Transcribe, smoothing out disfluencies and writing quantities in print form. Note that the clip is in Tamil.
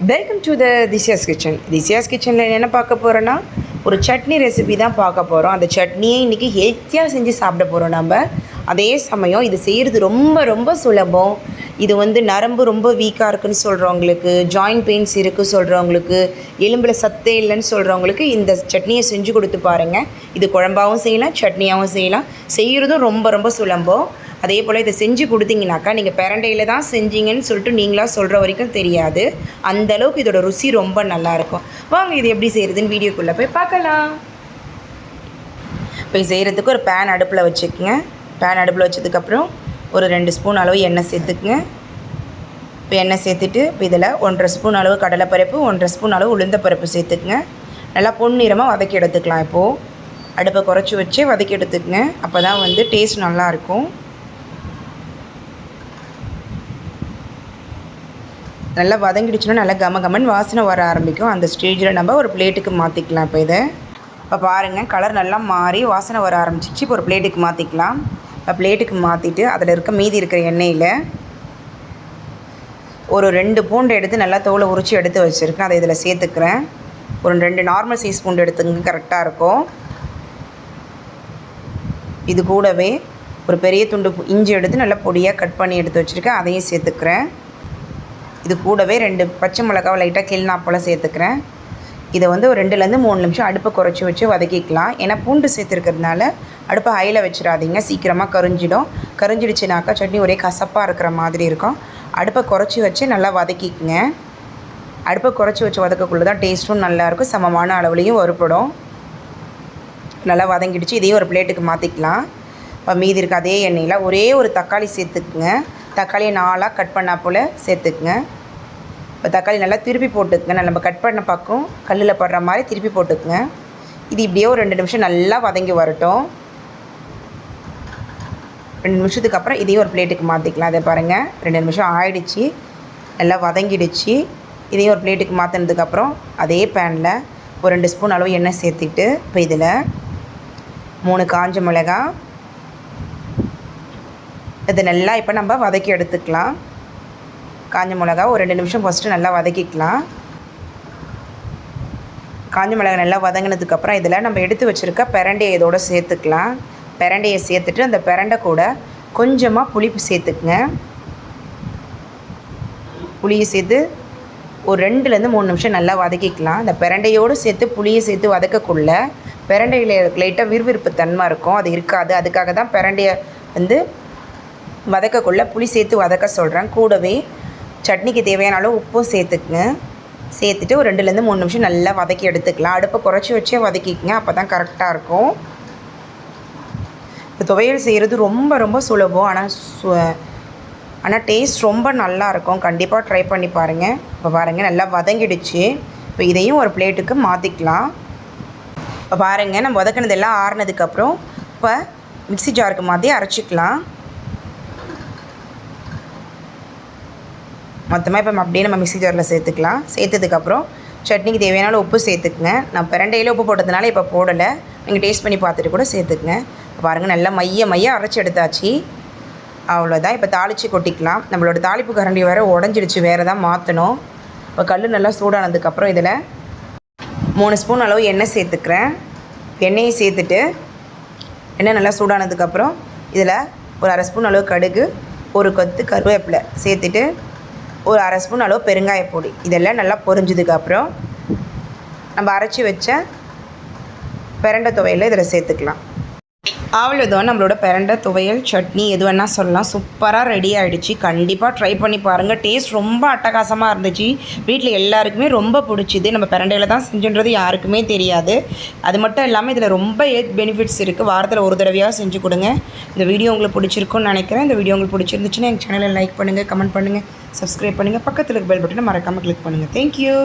Welcome to the Thisiya's kitchen. Thisiya's கிச்சனில் என்ன பார்க்க போகிறோன்னா, ஒரு சட்னி ரெசிபி தான் பார்க்க போகிறோம். அந்த சட்னியை இன்றைக்கி ஹெல்த்தியாக செஞ்சு சாப்பிட போகிறோம் நம்ம. அதே சமயம் இது செய்கிறது ரொம்ப ரொம்ப சுலபம். இது நரம்பு ரொம்ப வீக்காக இருக்குதுன்னு சொல்கிறவங்களுக்கு, ஜாயிண்ட் பெயின்ஸ் இருக்குது சொல்கிறவங்களுக்கு, எலும்பில் சத்தே இல்லைன்னு சொல்கிறவங்களுக்கு இந்த சட்னியை செஞ்சு கொடுத்து பாருங்கள். இது குழம்பாகவும் செய்யலாம், சட்னியாகவும் செய்யலாம். செய்கிறதும் ரொம்ப ரொம்ப சுலபம். அதே போல் இதை செஞ்சு கொடுத்தீங்கனாக்கா நீங்கள் பிரண்டையில் தான் செஞ்சீங்கன்னு சொல்லிட்டு நீங்களாக சொல்கிற வரைக்கும் தெரியாது. அந்தளவுக்கு இதோட ருசி ரொம்ப நல்லாயிருக்கும். வாங்க இது எப்படி செய்கிறதுன்னு வீடியோக்குள்ளே போய் பார்க்கலாம். இப்போ செய்கிறதுக்கு ஒரு பேன் அடுப்பில் வச்சுக்கோங்க. பேன் அடுப்பில் வச்சதுக்கப்புறம் ஒரு 2 ஸ்பூன் அளவு எண்ணெய் சேர்த்துக்குங்க. இப்போ எண்ணெய் சேர்த்துட்டு இப்போ இதில் 1.5 ஸ்பூன் அளவு கடலைப்பருப்பு, 1.5 ஸ்பூன் அளவு உளுந்தப்பருப்பு சேர்த்துக்குங்க. நல்லா பொன்னிறமாக வதக்கி எடுத்துக்கலாம். இப்போது அடுப்பை குறைச்சி வச்சு வதக்கி எடுத்துக்குங்க. அப்போ தான் டேஸ்ட் நல்லாயிருக்கும். நல்லா வதங்கிடுச்சுன்னா நல்லா கமகமன் வாசனை வர ஆரம்பிக்கும். அந்த ஸ்டேஜில் நம்ம ஒரு பிளேட்டுக்கு மாற்றிக்கலாம். இப்போ பாருங்கள், கலர் நல்லா மாறி வாசனை வர ஆரம்பிச்சிச்சு. இப்போ ஒரு பிளேட்டுக்கு மாற்றிக்கலாம். இப்போ பிளேட்டுக்கு மாற்றிட்டு அதில் மீதி இருக்கிற எண்ணெயில் ஒரு 2 பூண்டு எடுத்து நல்லா தோலை உரித்து எடுத்து வச்சுருக்கேன். அதை இதில் சேர்த்துக்கிறேன். ஒரு 2 நார்மல் சைஸ் பூண்டு எடுத்துங்க, கரெக்டாக இருக்கும். இது கூடவே ஒரு பெரிய துண்டு இஞ்சி எடுத்து நல்லா பொடியாக கட் பண்ணி எடுத்து வச்சுருக்கேன், அதையும் சேர்த்துக்கிறேன். இது கூடவே 2 பச்சை மிளகாவை லைட்டாக கிள்னா போல் சேர்த்துக்கிறேன். இதை ஒரு 2லேருந்து 3 நிமிஷம் அடுப்பை குறைச்சி வச்சு வதக்கிக்கலாம். ஏன்னா பூண்டு சேர்த்துருக்கிறதுனால அடுப்பை ஹையில் வச்சிடாதீங்க, சீக்கிரமாக கரிஞ்சிடும். கரிஞ்சிடுச்சுனாக்கா சட்னி ஒரே கசப்பாக இருக்கிற மாதிரி இருக்கும். அடுப்பை குறைச்சி வச்சு நல்லா வதக்கிக்குங்க. அடுப்பை குறைச்சி வச்சு வதக்கக்குள்ளே தான் டேஸ்ட்டும் நல்லாயிருக்கும், சமமான அளவுலேயும் வறுப்படும். நல்லா வதங்கிடுச்சு. இதையும் ஒரு பிளேட்டுக்கு மாற்றிக்கலாம். இப்போ மீதி இருக்க அதே எண்ணெயில் ஒரே ஒரு தக்காளி சேர்த்துக்குங்க. தக்காளியை 4ஆக கட் பண்ணால் போல் சேர்த்துக்குங்க. இப்போ தக்காளி நல்லா திருப்பி போட்டுக்குங்க. நம்ம கட் பண்ண பக்கம் கல்லில் படுற மாதிரி திருப்பி போட்டுக்குங்க. இது இப்படியே ஒரு 2 நிமிஷம் நல்லா வதங்கி வரட்டும். 2 நிமிஷத்துக்கு அப்புறம் இதையும் ஒரு பிளேட்டுக்கு மாற்றிக்கலாம். அதை பாருங்கள், 2 நிமிஷம் ஆயிடுச்சு, நல்லா வதங்கிடுச்சு. இதையும் ஒரு பிளேட்டுக்கு மாற்றினதுக்கப்புறம் அதே பேனில் ஒரு 2 ஸ்பூன் அளவு எண்ணெய் சேர்த்துட்டு இப்போ இதில் 3 காஞ்ச மிளகாய் இது நல்லா இப்போ நம்ம வதக்கி எடுத்துக்கலாம். காஞ்ச மிளகா ஒரு 2 நிமிஷம் ஃபஸ்ட்டு நல்லா வதக்கிக்கலாம். காஞ்ச மிளகா நல்லா வதங்கினதுக்கப்புறம் இதில் நம்ம எடுத்து வச்சுருக்க பிரண்டையை இதோடு சேர்த்துக்கலாம். பிரண்டையை சேர்த்துட்டு அந்த பிரண்டை கூட கொஞ்சமாக புளிப்பு சேர்த்துக்குங்க. புளியை சேர்த்து ஒரு 2லேருந்து 3 நிமிஷம் நல்லா வதக்கிக்கலாம். அந்த பிரண்டையோடு சேர்த்து புளியை சேர்த்து வதக்கக்குள்ள பிரண்டையில் லைட்டாக விறுவிறுப்பு தன்மை இருக்கும், அது இருக்காது. அதுக்காக தான் பிரண்டையை வதக்கக்குள்ளே புளி சேர்த்து வதக்க சொல்கிறேன். கூடவே சட்னிக்கு தேவையான அளவு உப்பும் சேர்த்துக்குங்க. சேர்த்துட்டு ஒரு 2லேருந்து 3 நிமிஷம் நல்லா வதக்கி எடுத்துக்கலாம். அடுப்பை குறைச்சி வச்சே வதக்கிக்குங்க, அப்போ தான் கரெக்டாக இருக்கும். இப்போ துவையல் செய்கிறது ரொம்ப ரொம்ப சுலபம், ஆனால் டேஸ்ட் ரொம்ப நல்லாயிருக்கும். கண்டிப்பாக ட்ரை பண்ணி பாருங்கள். இப்போ பாருங்கள், நல்லா வதங்கிடுச்சு. இப்போ இதையும் ஒரு பிளேட்டுக்கு மாற்றிக்கலாம். இப்போ பாருங்கள், நம்ம வதக்கினதெல்லாம் ஆறுனதுக்கப்புறம் இப்போ மிக்ஸி ஜாருக்கு மாற்றி அரைச்சிக்கலாம். மொத்தமாக இப்போ அப்படியே நம்ம மிக்ஸி ஜாரில் சேர்த்துக்கலாம். சேர்த்ததுக்கப்புறம் சட்னிக்கு தேவையான உப்பு சேர்த்துக்குங்க. நான் பிரண்டையில் உப்பு போட்டதுனால இப்போ போடலை, நீங்கள் டேஸ்ட் பண்ணி பார்த்துட்டு கூட சேர்த்துக்குங்க. பாருங்கள், நல்லா மைய அரைச்சி எடுத்தாச்சு. அவ்வளோதான். இப்போ தாளித்து கொட்டிக்கலாம். நம்மளோட தாளிப்பு கரண்டி வேறு உடஞ்சிடுச்சு, வேறு தான் மாற்றணும். இப்போ கல் நல்லா சூடானதுக்கப்புறம் இதில் 3 ஸ்பூன் அளவு எண்ணெய் சேர்த்துக்கிறேன். எண்ணெயை சேர்த்துட்டு எண்ணெய் நல்லா சூடானதுக்கப்புறம் இதில் ஒரு 1/2 ஸ்பூன் அளவு கடுகு, ஒரு கொத்து கருவேப்பிலை சேர்த்துட்டு ஒரு 1/2 ஸ்பூன் அளவு பெருங்காயப்பொடி, இதெல்லாம் நல்லா பொரிஞ்சதுக்கப்புறம் நம்ம அரைச்சி வச்ச பிரண்டை துவையல் இதில் சேர்த்துக்கலாம். அவ்வளோதான், நம்மளோட பிரண்டை துவையல் சட்னி எது வேணால் சொல்லலாம். சூப்பராக ரெடி ஆகிடுச்சு. கண்டிப்பாக ட்ரை பண்ணி பாருங்கள். டேஸ்ட் ரொம்ப அட்டகாசமாக இருந்துச்சு. வீட்டில் எல்லாருக்குமே ரொம்ப பிடிச்சிது. நம்ம பிரண்டையில் தான் செஞ்சுன்றது யாருக்குமே தெரியாது. அது மட்டும் இல்லாமல் இதில் ரொம்ப ஹெல்த் பெனிஃபிட்ஸ் இருக்குது. வாரத்தில் ஒரு தடவையாக செஞ்சு கொடுங்க. இந்த வீடியோ உங்களுக்கு பிடிச்சிருக்குன்னு நினைக்கிறேன். இந்த வீடியோ உங்களுக்கு பிடிச்சிருந்துச்சுன்னா எங்கள் சேனலை லைக் பண்ணுங்கள், கமெண்ட் பண்ணுங்கள், சப்ஸ்கிரைப் பண்ணுங்கள். பக்கத்தில் இருக்க பெல் பட்டனை மறக்காமல் கிளிக் பண்ணுங்கள். தேங்க்யூ.